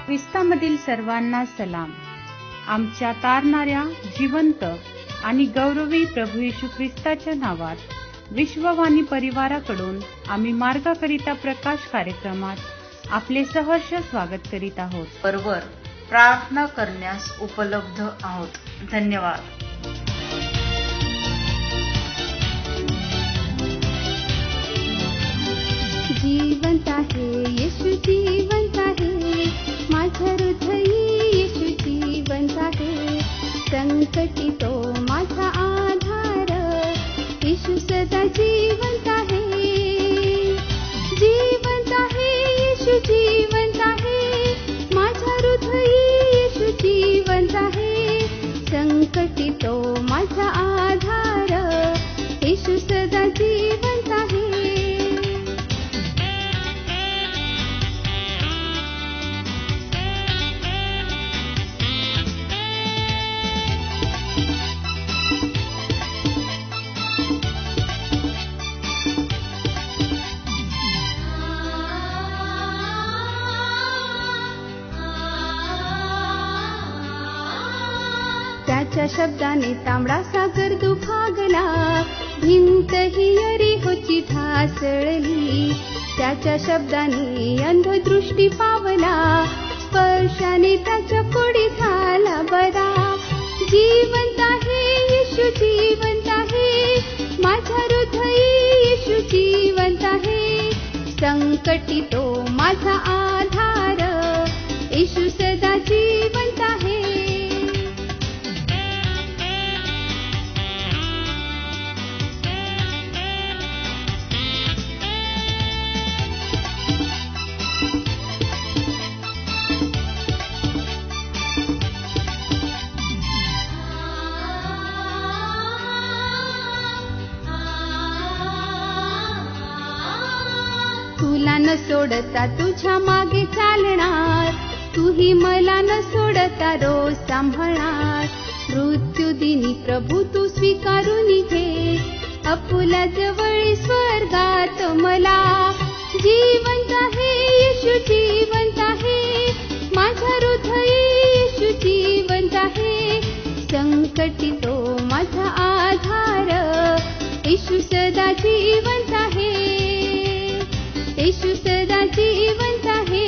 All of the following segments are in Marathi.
ख्रिस्तामधील सर्वांना सलाम. आमच्या तारणाऱ्या जिवंत आणि गौरवी प्रभू येशू ख्रिस्ताच्या नावात विश्ववाणी परिवाराकडून आम्ही मार्गाकरिता प्रकाश कार्यक्रमात आपले सहर्ष स्वागत करीत आहोत. बरोबर प्रार्थना करण्यास उपलब्ध आहोत. धन्यवाद. जीवंत आहे येशू, जीवंत आहे माझं हृदय, येशू जीवंत आहे. संकटी तो माझा आधार, येशू सदा जीवंत आहे. जीवंत आहे येशू, जीवंत आहे माझं हृदय, येशू जीवंत आहे. संकटी तो माझा आधार, येशू सदा जीवंत आहे. त्याच्या शब्दाने तांबडा सागर दुभागला, भिंत ही यरीहोची ढासळली. त्याच्या शब्दाने अंधदृष्टी पावला, स्पर्शाने त्याच्या कोडी झाला बरा. जीवंत आहे येशू, जीवंत आहे माझा हृदय, येशू जीवंत आहे. संकटी तो माझा आधार, येशू सदा जीवंत आहे. तुला न सोडता तुझ्या मागे चालणार, तूही मला न सोडता रोज सांभाळणार. मृत्यूदिनी प्रभू तू स्वीकारून घे, आपुला जवळ स्वर्गात मला. जीवंत आहे येशू, जीवंत आहे माझा हृदय, येशू जीवंत आहे. संकटी तो माझा आधार, येशू सदा जीवंत आहे. येशू सदा जीवंत आहे,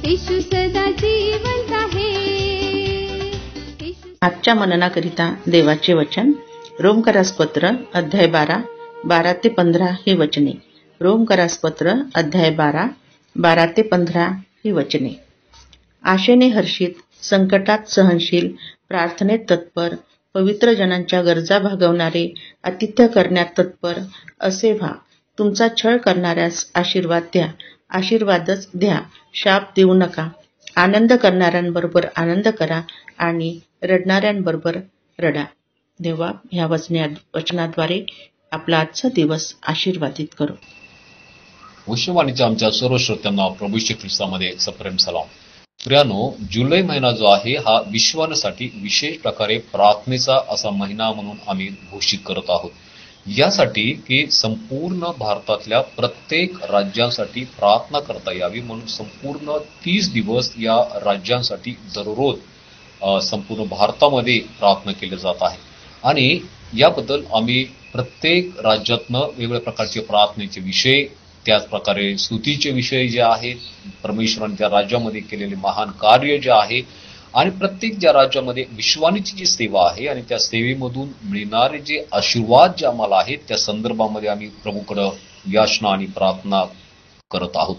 येशू सदा जीवंत आहे. आजच्या मननाकरिता देवाचे वचन रोमकरासपत्र अध्याय 12, 12 ते 15 ही वचने. रोमकरासपत्र अध्याय 12, 12 ते 15 ही वचने. आशेने हर्षित, संकटात सहनशील, प्रार्थनेत तत्पर, पवित्र जनांच्या गरजा भागवणारे, आतिथ्य करण्यात तत्पर असे व्हा. तुमचा छळ करणाऱ्यास आशीर्वाद द्या, आशीर्वादच द्या, शाप देऊ नका. आनंद करणाऱ्यांबरोबर आनंद करा आणि रडणाऱ्यांबरोबर रडा. देवा, ह्या वचनाद्वारे आपला आजचा दिवस आशीर्वादित करू. विश्ववाणीच्या आमच्या सर्व श्रोत्यांना प्रभू श्री ख्रिस्तामध्ये सप्रेम सलाम. प्रियानो, जुलै महिना जो आहे हा विश्वासाठी विशेष प्रकारे प्रार्थनेचा असा महिना म्हणून आम्ही घोषित करत आहोत. यासाठी की संपूर्ण भारतातल्या प्रत्येक राज्यांसाठी प्रार्थना करता यावी म्हणून संपूर्ण 30 दिवस या राज्यांसाठी दररोज संपूर्ण भारतामध्ये प्रार्थना केली जात आहे. आणि याबद्दल आम्ही प्रत्येक राज्यातनं वेगवेगळ्या प्रकारचे प्रार्थनेचे विषय, त्याच प्रकारे स्तुतीचे विषय जे आहेत, परमेश्वराने त्या राज्यामध्ये केलेले महान कार्य जे आहे आणि प्रत्येक ज्या राज्यामध्ये विश्वानीची जी सेवा आहे आणि त्या सेवेमधून मिळणारे जे आशीर्वाद जे आम्हाला आहेत त्या संदर्भामध्ये आम्ही प्रभूकडे याचना आणि प्रार्थना करत आहोत.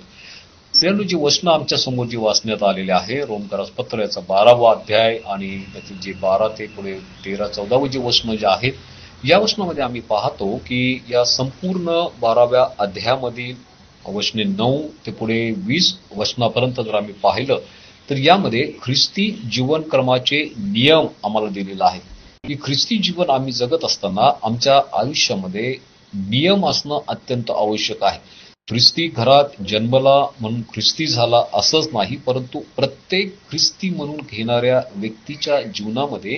श्रेणू जी वचनं आमच्या समोर जी वाचण्यात आलेले आहे, रोमकरासपत्र याचा 12वा अध्याय आणि त्याचे जे 12 ते पुढे 13-14 जे वचनं जे आहेत, या वचनामध्ये आम्ही पाहतो की या संपूर्ण 12व्या अध्यायामधील वचने 9 ते पुढे 20 वचनापर्यंत जर आम्ही पाहिलं तर यामध्ये ख्रिस्ती जीवनक्रमाचे नियम आम्हाला दिलेला आहे की ख्रिस्ती जीवन आम्ही जगत असताना आमच्या आयुष्यामध्ये नियम असणं अत्यंत आवश्यक आहे. ख्रिस्ती घरात जन्मला म्हणून ख्रिस्ती झाला असंच नाही, परंतु प्रत्येक ख्रिस्ती म्हणून घेणाऱ्या व्यक्तीच्या जीवनामध्ये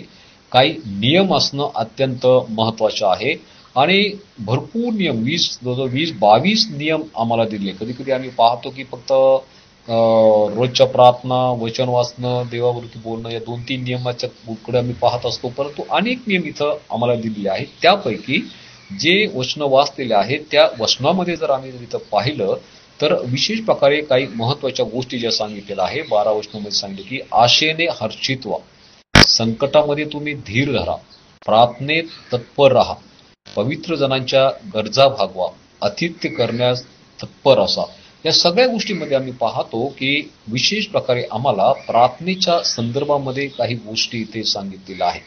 काही नियम असणं अत्यंत महत्वाचं आहे. आणि भरपूर नियम 20-22 नियम आम्हाला दिले. कधी कधी आम्ही पाहतो की फक्त रोजच्या प्रार्थना, वचन वाचणं, देवावरती बोलणं या 2-3 नियमाच्या कडे आम्ही पाहत असतो, परंतु अनेक नियम इथं आम्हाला दिलेले आहेत. त्यापैकी जे वचन वाचलेले आहेत त्या वचनामध्ये जर आम्ही इथं पाहिलं तर विशेष प्रकारे काही महत्वाच्या गोष्टी ज्या सांगितलेल्या आहे. 12 वचनामध्ये सांगितले की आशेने हर्षित व्हा, संकटामध्ये तुम्ही धीर धरा, प्रार्थनेत तत्पर राहा, पवित्र जणांच्या गरजा भागवा, आतिथ्य करण्यास तत्पर असा. या सगळ्या गोष्टीमध्ये आम्ही पाहतो की विशेष प्रकारे आम्हाला प्रार्थनेच्या संदर्भामध्ये काही गोष्टी इथे सांगितलेल्या आहेत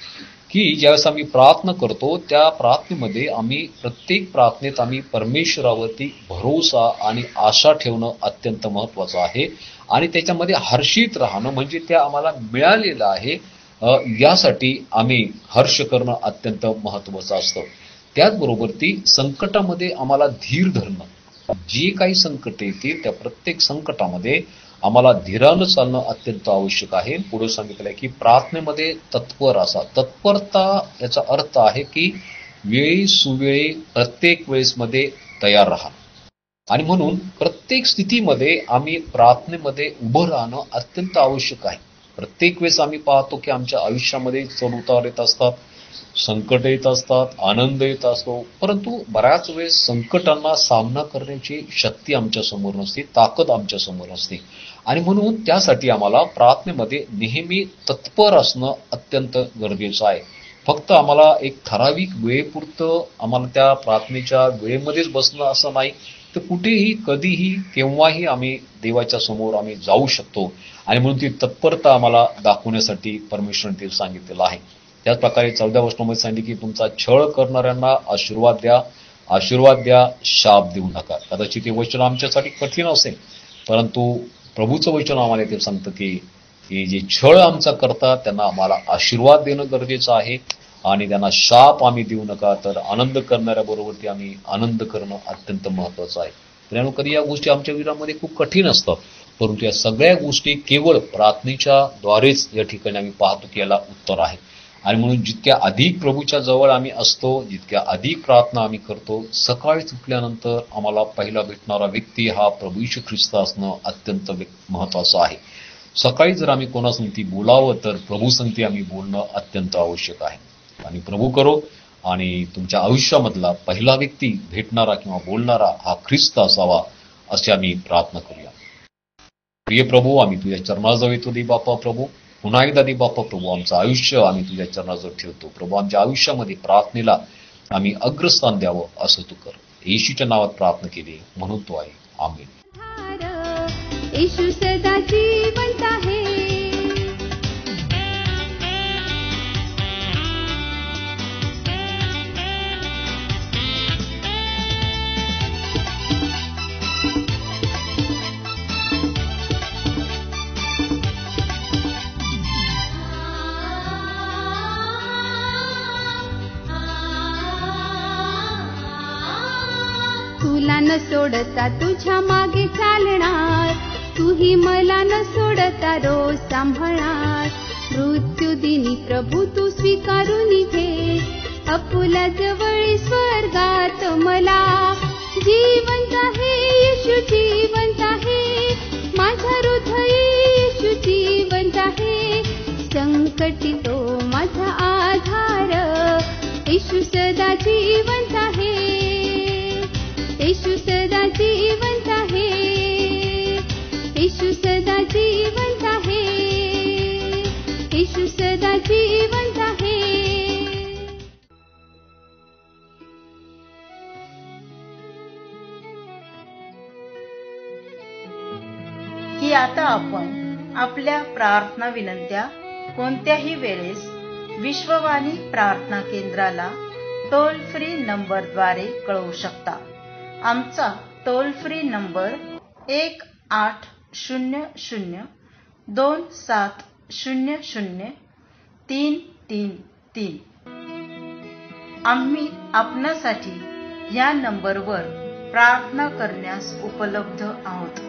की ज्यावेळेस आम्ही प्रार्थना करतो त्या प्रार्थनेमध्ये आम्ही प्रत्येक प्रार्थनेत आम्ही परमेश्वरावरती भरोसा आणि आशा ठेवणं अत्यंत महत्वाचं आहे आणि त्याच्यामध्ये हर्षित राहणं म्हणजे त्या आम्हाला मिळालेलं आहे यासाठी आम्ही हर्ष करणं अत्यंत महत्वाचं असतं. त्याचबरोबर ती संकटामध्ये आम्हाला धीर धरणं, जी काही संकट येतील त्या प्रत्येक संकटामध्ये आम्हाला धीरानं चालणं अत्यंत आवश्यक आहे. पुढे सांगितलंय की प्रार्थनेमध्ये तत्पर असा. तत्परता याचा अर्थ आहे की वेळी सुवेळी प्रत्येक वेळेसमध्ये तयार राहा आणि म्हणून प्रत्येक स्थितीमध्ये आम्ही प्रार्थनेमध्ये उभं राहणं अत्यंत आवश्यक आहे. प्रत्येक वेळेस आम्ही पाहतो की आमच्या आयुष्यामध्ये चढ उतार येत असतात, संकट येत असतात, आनंद येत असतो, परंतु बऱ्याच वेळेस संकटांना सामना करण्याची शक्ती आमच्या समोर नसते, ताकद आमच्या समोर नसते आणि म्हणून त्यासाठी आम्हाला प्रार्थनेमध्ये नेहमी तत्पर असणं अत्यंत गरजेचं आहे. फक्त आम्हाला एक ठराविक वेळेपुरतं आम्हाला त्या प्रार्थनेच्या वेळेमध्येच बसणं असं नाही, तर कुठेही कधीही केव्हाही आम्ही देवाच्या समोर आम्ही जाऊ शकतो आणि म्हणून ती तत्परता आम्हाला दाखवण्यासाठी परमेश्वराने ते सांगितलेलं आहे. त्याच प्रकारे 14व्या वचनामध्ये सांगितले की तुमचा छळ करणाऱ्यांना आशीर्वाद द्या, शाप देऊ नका. कदाचित हे वचन आमच्यासाठी कठीण असेल, परंतु प्रभूचं वचन आम्हाला ते सांगतं की जे छळ आमचा करतात त्यांना आम्हाला आशीर्वाद देणं गरजेचं आहे आणि त्यांना शाप आम्ही देऊ नका, तर आनंद करणाऱ्या बरोबर आम्ही आनंद करणं अत्यंत महत्वाचं आहे. त्यामुळे कधी या गोष्टी आमच्या विचारामध्ये खूप कठीण असतात, परंतु या सगळ्या गोष्टी केवळ प्रार्थनेच्या द्वारेच या ठिकाणी आम्ही पाहतो की याला उत्तर आहे आणि म्हणून जितक्या अधिक प्रभूच्या जवळ आम्ही असतो, जितक्या अधिक प्रार्थना आम्ही करतो, सकाळी उठल्यानंतर आम्हाला पहिला भेटणारा व्यक्ती हा प्रभू येशू ख्रिस्त असणं अत्यंत महत्वाचं आहे. सकाळी जर आम्ही कोणासंगती बोलावं तर प्रभू संगती आम्ही बोलणं अत्यंत आवश्यक आहे आणि प्रभू करो आणि तुमच्या आयुष्यामधला पहिला व्यक्ती भेटणारा किंवा बोलणारा हा ख्रिस्त असावा अशी आम्ही प्रार्थना करूया. प्रिय प्रभू, आम्ही तुझ्या चरणाजवळ येतो दे बापा प्रभू, पुन्हा एकदा दे बापा प्रभू, आमचं आयुष्य आम्ही तुझ्या चरणाजवळ ठेवतो प्रभू. आमच्या आयुष्यामध्ये प्रार्थनेला आम्ही अग्रस्थान द्यावं असं तू कर. येशूच्या नावात प्रार्थना केली म्हणून तो आहे. आमेन. येशू सदा जिवंत आहे. तुला न सोडता तुझ्या मागे चालणार, तूही मला न सोडता रोज सांभाळणार. मृत्यूदिनी प्रभू तू स्वीकारून घे, अपुला जवळ स्वर्गात मला. जिवंत आहे येशू जिवंत आहे, माझा हृदय येशू जिवंत आहे. संकटी तो माझा आधार, येशू सदा जिवंत आहे. येशू सदा जिवंत आहे. येशू सदा जिवंत आहे. येशू सदा जिवंत आहे. की आता आपण आपल्या प्रार्थना विनंत्या कोणत्याही वेळेस विश्ववाणी प्रार्थना केंद्राला टोल फ्री नंबरद्वारे कळवू शकता. आमचा टोल फ्री नंबर 1-800-2700-333. आम्ही आपणासाठी या नंबरवर प्रार्थना करण्यास उपलब्ध आहोत.